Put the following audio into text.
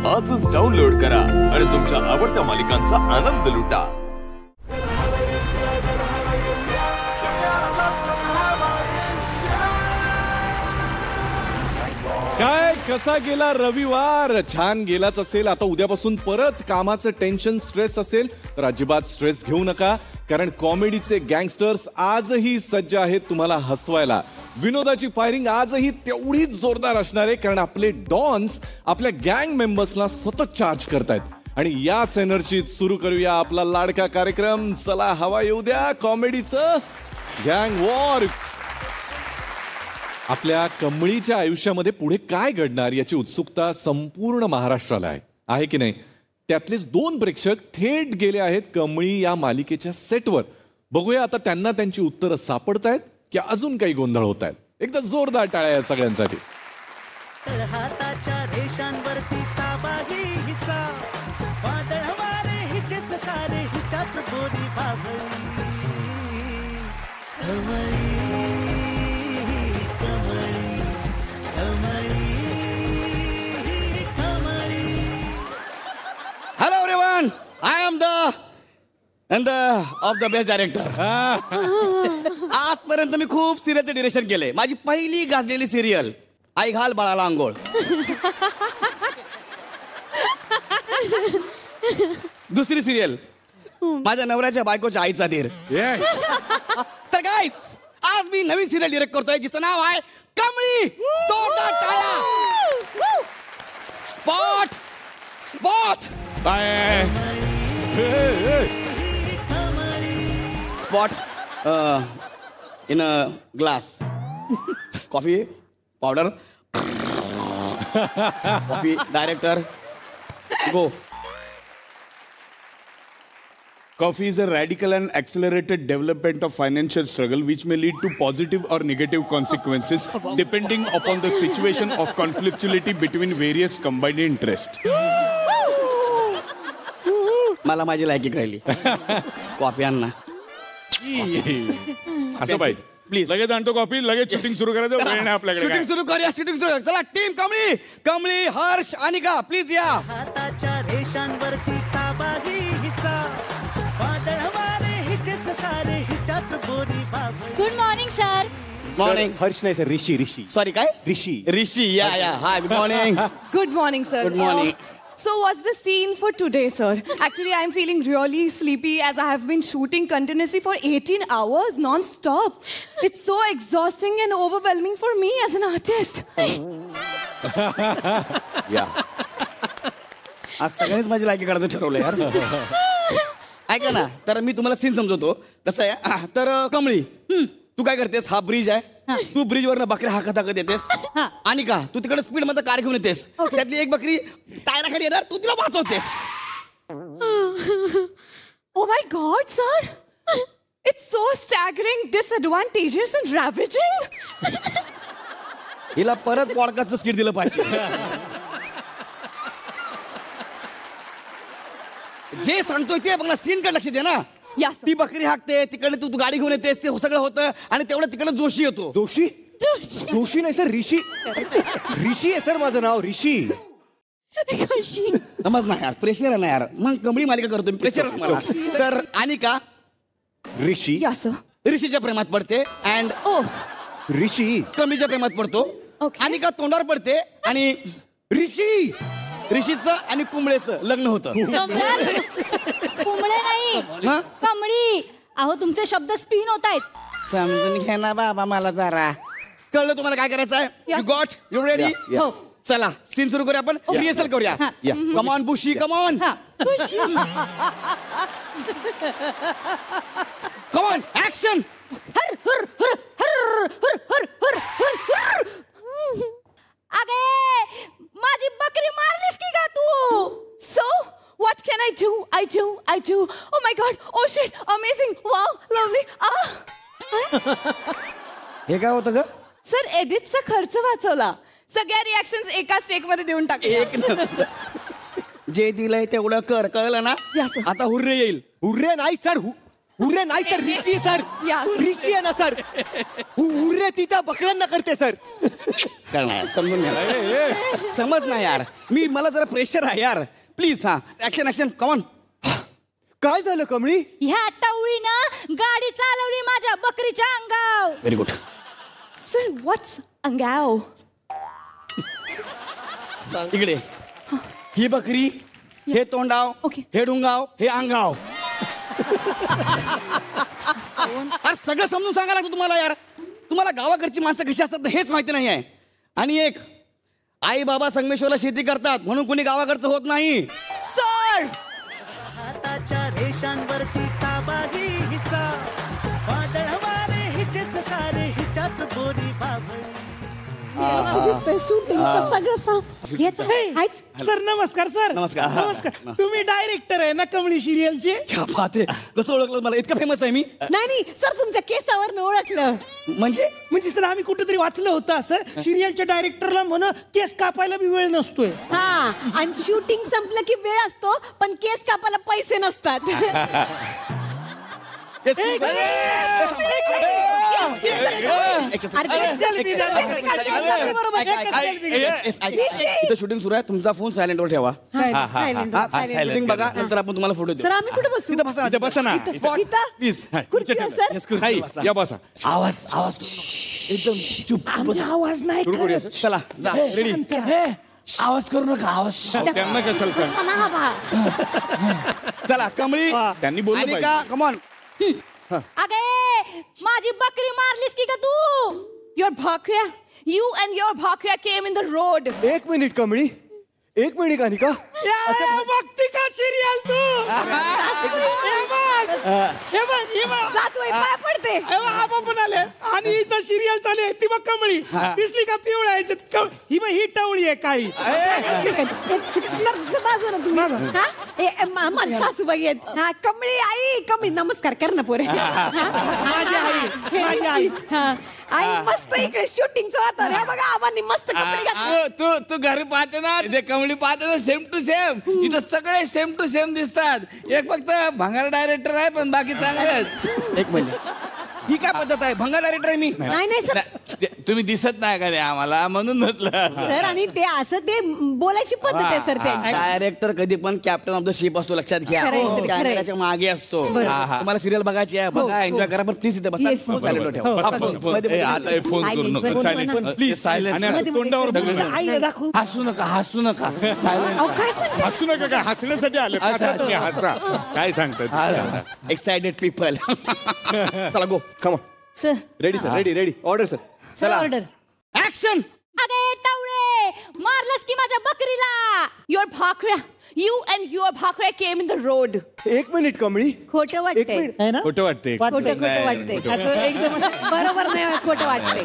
आजच डाउनलोड करा आणि तुमच्या आवडत्या मालिकांचा आनंद लुटा. काय कसा गेला रविवार? छान गेलाच असेल. आता उद्यापासून परत कामाचं टेन्शन, स्ट्रेस असेल तर अजिबात स्ट्रेस घेऊ नका, कारण कॉमेडीचे गँगस्टर्स आजही सज्ज आहेत तुम्हाला हसवायला. विनोदाची फायरिंग आजही तेवढीच जोरदार असणार आहे, कारण आपले डॉन्स आपल्या गँग मेंबर्सला सतत चार्ज करतायत. आणि याच एनर्जीत सुरू करूया आपला लाडका कार्यक्रम. चला हवा येऊ द्या कॉमेडीचं गँग वॉर. आपल्या कमळीच्या आयुष्यामध्ये पुढे काय घडणार याची उत्सुकता संपूर्ण महाराष्ट्राला आहे की नाही? त्यातलेच 2 प्रेक्षक थेट गेले आहेत कमळी या मालिकेच्या सेटवर. बघूया आता त्यांना त्यांची उत्तरं सापडतायत की अजून काही गोंधळ होत आहेत. एकदा जोरदार टाळ्या या सगळ्यांसाठी. Hello everyone, I am the of the best director. आजपर्यंत मी खूप सिरियलचं डिरेक्शन केले. माझी पहिली गाजलेली सिरियल आई घाल बाळाला अंघोळ. दुसरी सिरियल माझ्या नवऱ्याच्या बायकोच्या आईचा धीर. तर गाईस, आज मी नवीन सिरियल डिरेक्ट करतोय जिचं नाव आहे कमळी. जोरदार टाळ्या. Spot spot spot in a glass. Coffee powder. Coffee director go. Coffee is a radical and accelerated development of financial struggle which may lead to positive or negative consequences depending upon the situation of conflictuality between various combined interests. मला माझी लायकी कळली. Coffee आण ना. असं पाहिजे please. लगेच आणतो कॉफी. लगेच शूटिंग सुरू करायचं. वेळ नाही आपल्याकडे. शूटिंग सुरू करूया. शूटिंग सुरू. चला टीम कमळी. कमळी, हर्ष, अनिका प्लीज या. Good morning sir. Morning. Harsh नाही सर, ऋषी. सॉरी काय? ऋषी. या hi. Good morning. Good morning, sir. Good morning. So what's the scene for today, sir? Actually, I'm feeling really sleepy as I have been shooting continuously for 18 hours non-stop. It's so exhausting and overwhelming for me as an artist. आज सगळ्यांनीच माझी लायकी काढायचं ठरवलं यार. ऐका ना, तर मी तुम्हाला सीन समजवतो. कसं आहे, तर कमळी तू काय करतेस? हा ब्रिज आहे. तू ब्रिज वरनं बकऱ्या हाकत हाकत येतेस. आणि का तू तिकडे स्पीड मध्ये कार घेऊन येतेस. त्यातली एक बकरी टायराखाली येणार, तू तिला वाचवतेस. Oh my God, sir! It's so staggering, disadvantageous and ravaging. हिला परत पॉडकास्टचं स्किट दिलं पाहिजे. जे सांगतोय ते बघ ना, सीन कडे लक्ष दे ना. Yes, sir. ती बकरी हाकते, तिकडे तू गाडी घेऊन येतेस, ते सगळं होतं आणि तेवढं तिकडे जोशी येतो. जोशी नाही सर, ऋषी आहे सर. माझं नाव ऋषी. समज ना यार, प्रेशर आहे ना यार. मग कमळी मालिका करतो मी, प्रेशर आहे मला. तर अनिका ऋषी. Yes, sir. ऋषीच्या प्रेमात पडते अँड Oh, ऋषी कमळीच्या प्रेमात पडतो. Okay. अनिका तोंडावर पडते आणि ऋषीचं आणि कुंबळेचं लग्न होतं. कुंबळे नाही, हा? कमळी. अहो तुमचे शब्द स्पिन होत आहेत. समजून घ्या ना बाबा मला जरा. कळलं तुम्हाला काय करायचं आहे? Yes. You got you ready? हो. चला सीन सुरू करूया आपण. रिहर्सल करूया. Come on Bushi, come on. Come on action. अगे माझी बकरी मारलीस की का तू? so what can I do? I do. Oh my God! Oh shit! Amazing! Wow! Lovely! हे काय होतं ग? सर, एडिटचा खर्च वाचवला. सगळ्या रिॲक्शन्स एकाच टेक मध्ये देऊन टाकले. एक जे दिलंय तेवढं कर. कळलं ना? Yes, sir. आता हुर्रे येईल. हुर्रे नाही सर, ऋषी सर. Yeah. ऋषी आहे ना सर. हुर्रे रे ती त्या बकऱ्यांना करते सर. करणार समजून घ्या. समज ना यार, मला जरा प्रेशर आहे यार. प्लीज हा ऍक्शन ऍक्शन कमॉन. काय झालं कमळी? ह्या टवळीनं गाडी चालवली माझ्या बकरीच्या अंगाव. Very good. Sir, what's angao? इकडे ही बकरी, हे तोंडाव, Okay. हे डुंगाव, हे अंगाव. अरे सगळं समजून सांगायला लागतं तुम्हाला यार. तुम्हाला गावाकडची माणसं कशी असतात हेच माहिती नाही आहे. आणि एक आई बाबा संगमेश्वरला शेती करतात म्हणून कोणी गावाकडचं होत नाही. Sir! हाताच्या रेषांवरती ताबाही हिचा वादळवारे हिचेच सारे हिच्याच बोरी बाबळी. शूटिंगचं सगळं सांग. सर नमस्कार सर. नमस्कार. नमस्कार. तुम्ही डायरेक्टर आहे ना कमळी सिरियलचे? क्या बात आहे. कसं ओळखलं मला? इतका फेमस आहे मी? नाही सर, तुमच्या केसावर ओळखलं. म्हणजे सर आम्ही कुठेतरी वाचलं होतं असं सिरियलच्या डायरेक्टरला म्हण केस कापायला बी वेळ नसतोय. हा, आणि शूटिंग संपलं की वेळ असतो पण केस कापायला पैसे नसतात. शूटिंग सुरू आहे. तुमचा फोन सायलेंटवर ठेवा. शूटिंग बघा, नंतर आपण तुम्हाला फोटो देऊ. सर आम्ही कुठे बसू? इथं बसा ना. बसा ना. प्लीज. खुर्चीवर, सर. हाय, या बसा. आवाज एकदम चुप. आवाज नाही सुरू करूया सर. चला जा रेडी. आवाज करू नका. आवाज त्यांना कशाला सांग. बसा ना, बा. चला कमळी त्यांनी बोललं आणि पाहिजे. का कमॉन. अगे माझी बकरी मारलीस की का तू? Your bhakra, you and your bhakra came in the road. एक मिनिट कमळी, एक मिनिट अनिका. बघती का सिरियल तू? हे बघ सासूबाई पाय पडते. आबा पण आले आणि हिचं सिरियल चालू आहे. ती बघ कमळी दिसली का पिवळा आहे ही बघ ही टवळी आहे काही. एक सेकंड सर, बाजूला तुम्ही. हा? माझी सासूबाई आहेत. हा, कमळी आई, कमळी नमस्कार कर ना पोरे. माझी आई. हा. आई मस्त इकडे शूटिंगचं वातावरण आहे. बघा आबांनी मस्त कपडे घातले. तू घरी पाहते ना, इथे कमळी पाहते ना, सेम टू सेम. इथं सगळे सेम टू सेम दिसतात. एक फक्त भंगार डायरेक्टर आहे पण बाकी चांगले आहेत. एक मिनिट, ही काय पद्धत आहे? भंगार डायरेक्टर आहे मी. नाही सर. तुम्ही दिसत नाही का ते आम्हाला म्हणून म्हटलं. सर आणि ते असं ते बोलायची पद्धत आहे सर त्यांची. डायरेक्टर कधी पण कॅप्टन ऑफ द शिप असतो, लक्षात घ्या. खरंय, सर, खरंय. कॅमेऱ्याच्या मागे असतो. तुम्हाला सिरियल बघायची आहे, बघा, एन्जॉय करा, पण प्लीज इथे बसा. Yes, yes. सायलेंट ठेवा. आता फोन करू Silent नका. वर सायलेंट. बोलवा ना. Please silent. आणि तोंडावर बोलू नका. आईला दाखव. हसू नका, हसू नका. अहो, काय सांगते? हसू नका. काय हसण्यासाठी आले? हसा. काय सांगतात? Excited people. चला go. Come on. Sir ready sir, ready. Order sir. Sir order. Action. अगे टवळे मारलंस की माझ्या बकरीला. Your bhakra, you and your bhakra came in the road. एक मिनिट कमळी. खोटं एक वाटतंय. मिनिट. है ना? खोटं वाटतंय. खोटं वाटतंय. असं एकदम बरोबर नाही, खोटं वाटतंय.